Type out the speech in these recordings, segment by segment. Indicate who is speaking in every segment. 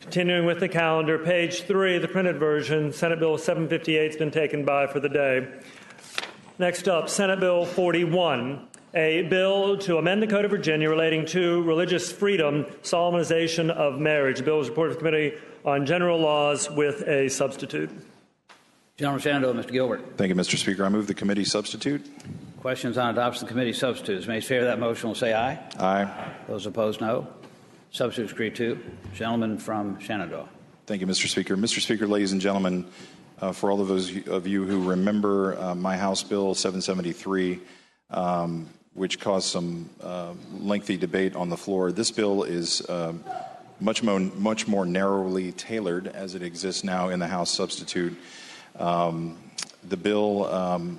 Speaker 1: Continuing with the calendar, page 3, the printed version, Senate Bill 758 has been taken by for the day. Next up, Senate Bill 41, a bill to amend the Code of Virginia relating to religious freedom, solemnization of marriage. The bill is reported to the Committee on General Laws with a substitute.
Speaker 2: Gentleman Shenandoah, Mr. Gilbert.
Speaker 3: Thank you, Mr. Speaker. I move the committee substitute.
Speaker 2: Questions on adoption of the committee substitutes. Those in favor of that motion will say aye.
Speaker 3: Aye.
Speaker 2: Those opposed, no. Substitutes agreed to. Gentleman from Shenandoah.
Speaker 3: Thank you, Mr. Speaker. Mr. Speaker, ladies and gentlemen, for all of those of you who remember my House Bill 773, which caused some lengthy debate on the floor, this bill is much more narrowly tailored as it exists now in the House substitute. The bill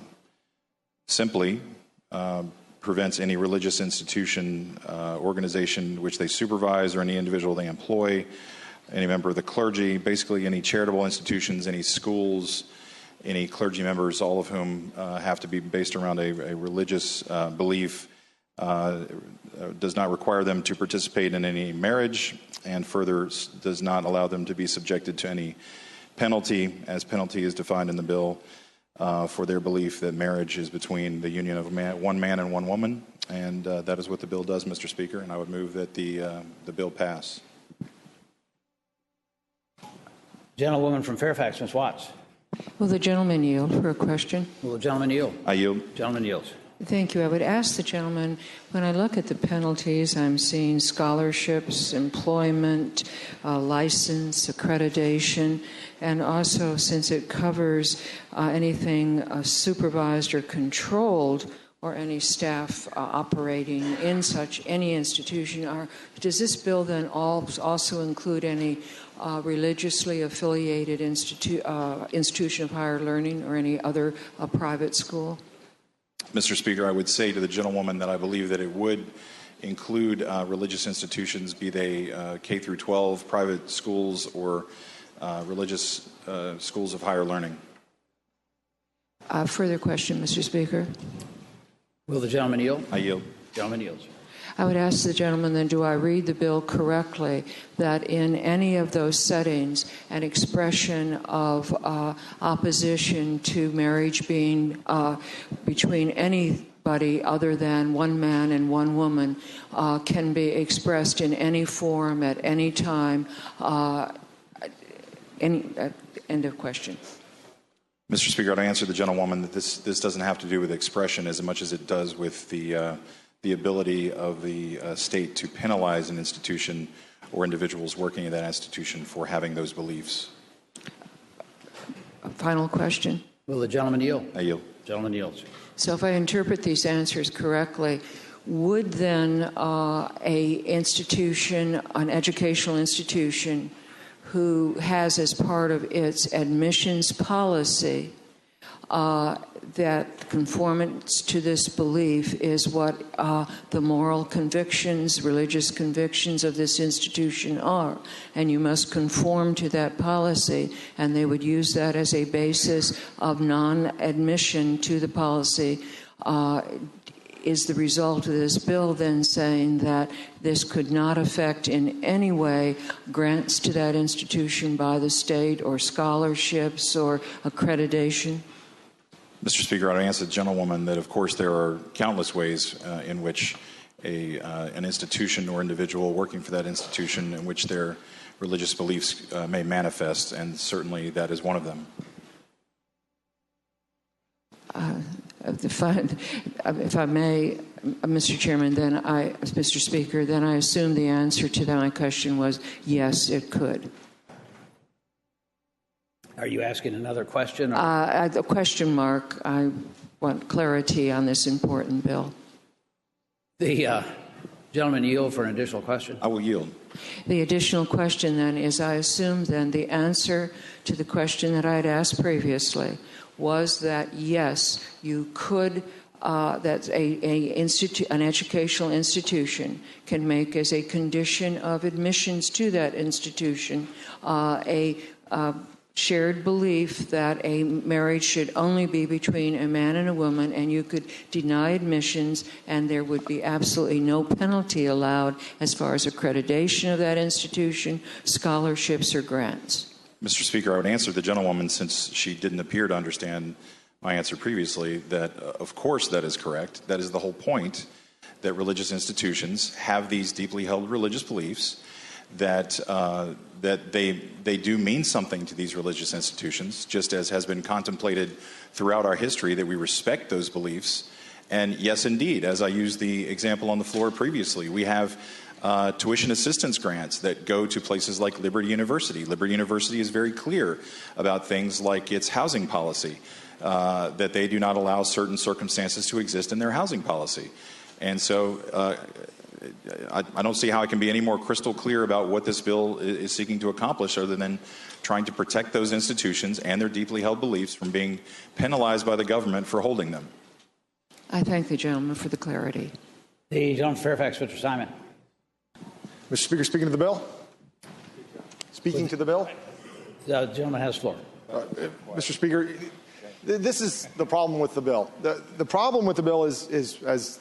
Speaker 3: simply prevents any religious institution, organization which they supervise, or any individual they employ, any member of the clergy, basically any charitable institutions, any schools, any clergy members, all of whom have to be based around a religious belief, does not require them to participate in any marriage, and further does not allow them to be subjected to any penalty, as penalty is defined in the bill, for their belief that marriage is between the union of one man and one woman. And that is what the bill does, Mr. Speaker, and I would move that the bill pass.
Speaker 2: Gentlewoman from Fairfax, Ms. Watts.
Speaker 4: Will the gentleman yield for a question?
Speaker 2: Will the gentleman yield?
Speaker 3: I yield.
Speaker 2: Gentleman yields.
Speaker 4: Thank you. I would ask the gentleman, when I look at the penalties, I'm seeing scholarships, employment, license, accreditation, and also since it covers anything supervised or controlled, or any staff operating in such any institution, does this bill then also include any religiously affiliated institution of higher learning or any other private school?
Speaker 3: Mr. Speaker, I would say to the gentlewoman that I believe that it would include religious institutions, be they K through 12, private schools, or religious schools of higher learning.
Speaker 4: Further question, Mr. Speaker.
Speaker 2: Will the gentleman yield?
Speaker 3: I yield.
Speaker 2: Gentleman yields.
Speaker 4: I would ask the gentleman then, do I read the bill correctly that in any of those settings an expression of opposition to marriage being between anybody other than one man and one woman can be expressed in any form at any time? End of question.
Speaker 3: Mr. Speaker, I'd answer the gentlewoman that this doesn't have to do with expression as much as it does with the ability of the state to penalize an institution or individuals working in that institution for having those beliefs.
Speaker 4: A final question.
Speaker 2: Will the gentleman yield?
Speaker 3: I yield.
Speaker 2: Gentleman yields.
Speaker 4: So if I interpret these answers correctly, would then an educational institution who has as part of its admissions policy that conformance to this belief is what the moral convictions, religious convictions of this institution are, and you must conform to that policy, and they would use that as a basis of non-admission to the policy, is the result of this bill then saying that this could not affect in any way grants to that institution by the state or scholarships or accreditation?
Speaker 3: Mr. Speaker, I'd answer the gentlewoman that, of course, there are countless ways in which an institution or individual working for that institution in which their religious beliefs may manifest, and certainly that is one of them.
Speaker 4: If I may, Mr. Chairman, Mr. Speaker, then I assume the answer to my question was yes, it could.
Speaker 2: Are you asking another question?
Speaker 4: A question mark. I want clarity on this important bill.
Speaker 2: The gentleman yield for an additional question.
Speaker 3: I will yield.
Speaker 4: The additional question then is, I assume then the answer to the question that I had asked previously was that yes, you could, that an educational institution can make as a condition of admissions to that institution a shared belief that a marriage should only be between a man and a woman, and you could deny admissions and there would be absolutely no penalty allowed as far as accreditation of that institution, scholarships, or grants?
Speaker 3: Mr. Speaker, I would answer the gentlewoman, since she didn't appear to understand my answer previously, that of course that is correct. That is the whole point, that religious institutions have these deeply held religious beliefs, that they do mean something to these religious institutions, just as has been contemplated throughout our history, that we respect those beliefs. And yes, indeed, as I used the example on the floor previously, we have tuition assistance grants that go to places like Liberty University. Liberty University is very clear about things like its housing policy, that they do not allow certain circumstances to exist in their housing policy. And so I don't see how I can be any more crystal clear about what this bill is seeking to accomplish, other than trying to protect those institutions and their deeply held beliefs from being penalized by the government for holding them.
Speaker 4: I thank the gentleman for the clarity.
Speaker 2: The gentleman from Fairfax, Mr. Simon.
Speaker 5: Mr. Speaker, speaking to the bill? Speaking to the bill?
Speaker 2: The gentleman has the floor.
Speaker 5: Mr. Speaker, this is the problem with the bill. The problem with the bill is as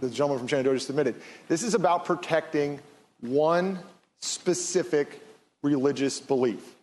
Speaker 5: the gentleman from Shenandoah just admitted, this is about protecting one specific religious belief.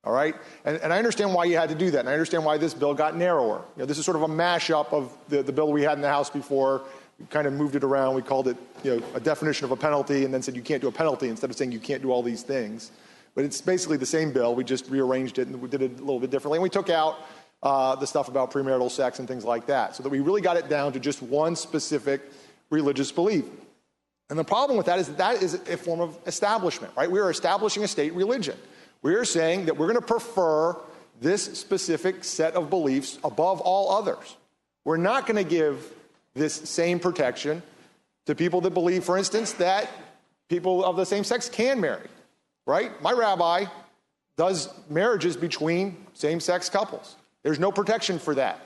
Speaker 5: All right? And I understand why you had to do that, and I understand why this bill got narrower. You know, this is sort of a mashup of the bill we had in the House before. We kind of moved it around. We called it, a definition of a penalty, and then said you can't do a penalty instead of saying you can't do all these things. But it's basically the same bill. We just rearranged it, and we did it a little bit differently. And we took out the stuff about premarital sex and things like that, so that we really got it down to just one specific religious belief. And the problem with that is a form of establishment, right? We are establishing a state religion. We are saying that we're going to prefer this specific set of beliefs above all others. We're not going to give this same protection to people that believe, for instance, that people of the same sex can marry, right? My rabbi does marriages between same-sex couples. There's no protection for that.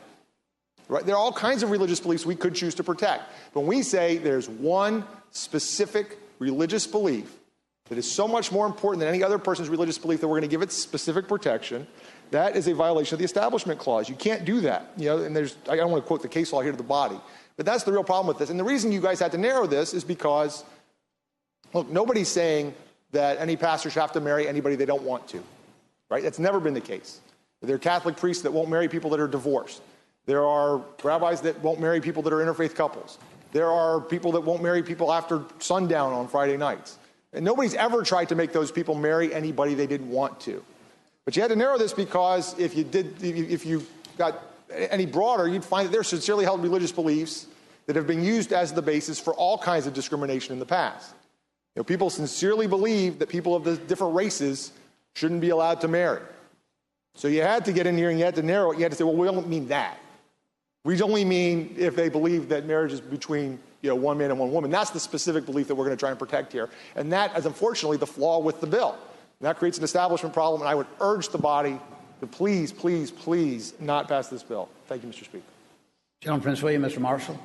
Speaker 5: Right? There are all kinds of religious beliefs we could choose to protect. But when we say there's one specific religious belief that is so much more important than any other person's religious belief that we're going to give it specific protection, that is a violation of the Establishment Clause. You can't do that. And I don't want to quote the case law here to the body, but that's the real problem with this. And the reason you guys had to narrow this is because, look, nobody's saying that any pastor should have to marry anybody they don't want to, right? That's never been the case. There are Catholic priests that won't marry people that are divorced. There are rabbis that won't marry people that are interfaith couples. There are people that won't marry people after sundown on Friday nights. And nobody's ever tried to make those people marry anybody they didn't want to. But you had to narrow this because if you got any broader, you'd find that there are sincerely held religious beliefs that have been used as the basis for all kinds of discrimination in the past. People sincerely believe that people of the different races shouldn't be allowed to marry. So you had to get in here and you had to narrow it. You had to say, well, we don't mean that. We only mean if they believe that marriage is between one man and one woman. That's the specific belief that we're going to try and protect here. And that is unfortunately the flaw with the bill. And that creates an establishment problem, and I would urge the body to please, please, please not pass this bill. Thank you, Mr. Speaker.
Speaker 2: Gentleman, Prince William, Mr. Marshall.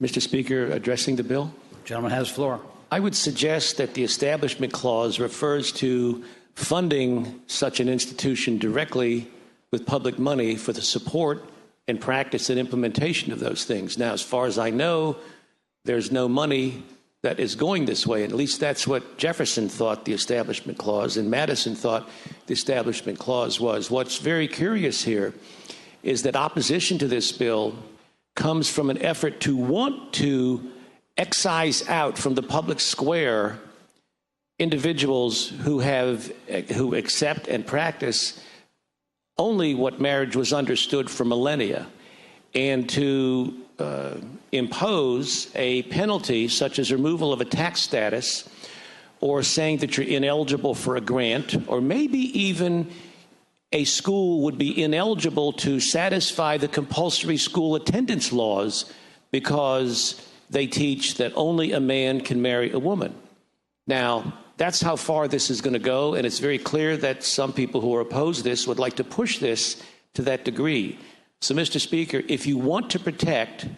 Speaker 6: Mr. Speaker, addressing the bill.
Speaker 2: Gentleman has the floor.
Speaker 6: I would suggest that the Establishment Clause refers to funding such an institution directly with public money for the support and practice and implementation of those things. Now, as far as I know, there's no money that is going this way. At least that's what Jefferson thought the Establishment Clause and Madison thought the Establishment Clause was. What's very curious here is that opposition to this bill comes from an effort to want to excise out from the public square individuals who accept and practice only what marriage was understood for millennia, and to impose a penalty such as removal of a tax status, or saying that you're ineligible for a grant, or maybe even a school would be ineligible to satisfy the compulsory school attendance laws because they teach that only a man can marry a woman. Now, that's how far this is going to go, and it's very clear that some people who are opposed to this would like to push this to that degree. So, Mr. Speaker, if you want to protect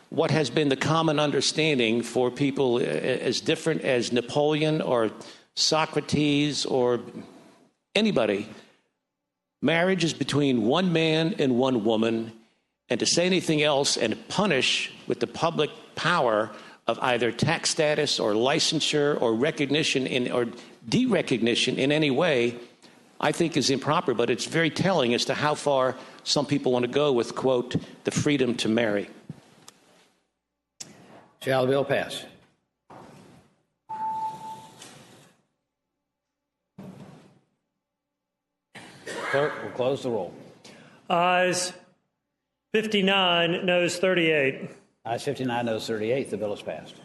Speaker 6: what has been the common understanding for people as different as Napoleon or Socrates or anybody. Marriage is between one man and one woman, and to say anything else and punish with the public power of either tax status or licensure or recognition or derecognition in any way, I think is improper, but it's very telling as to how far some people want to go with, quote, the freedom to marry.
Speaker 2: Shall the bill pass? Clerk will close the roll.
Speaker 1: Ayes 59, noes 38.
Speaker 2: Ayes 59, noes 38. The bill is passed.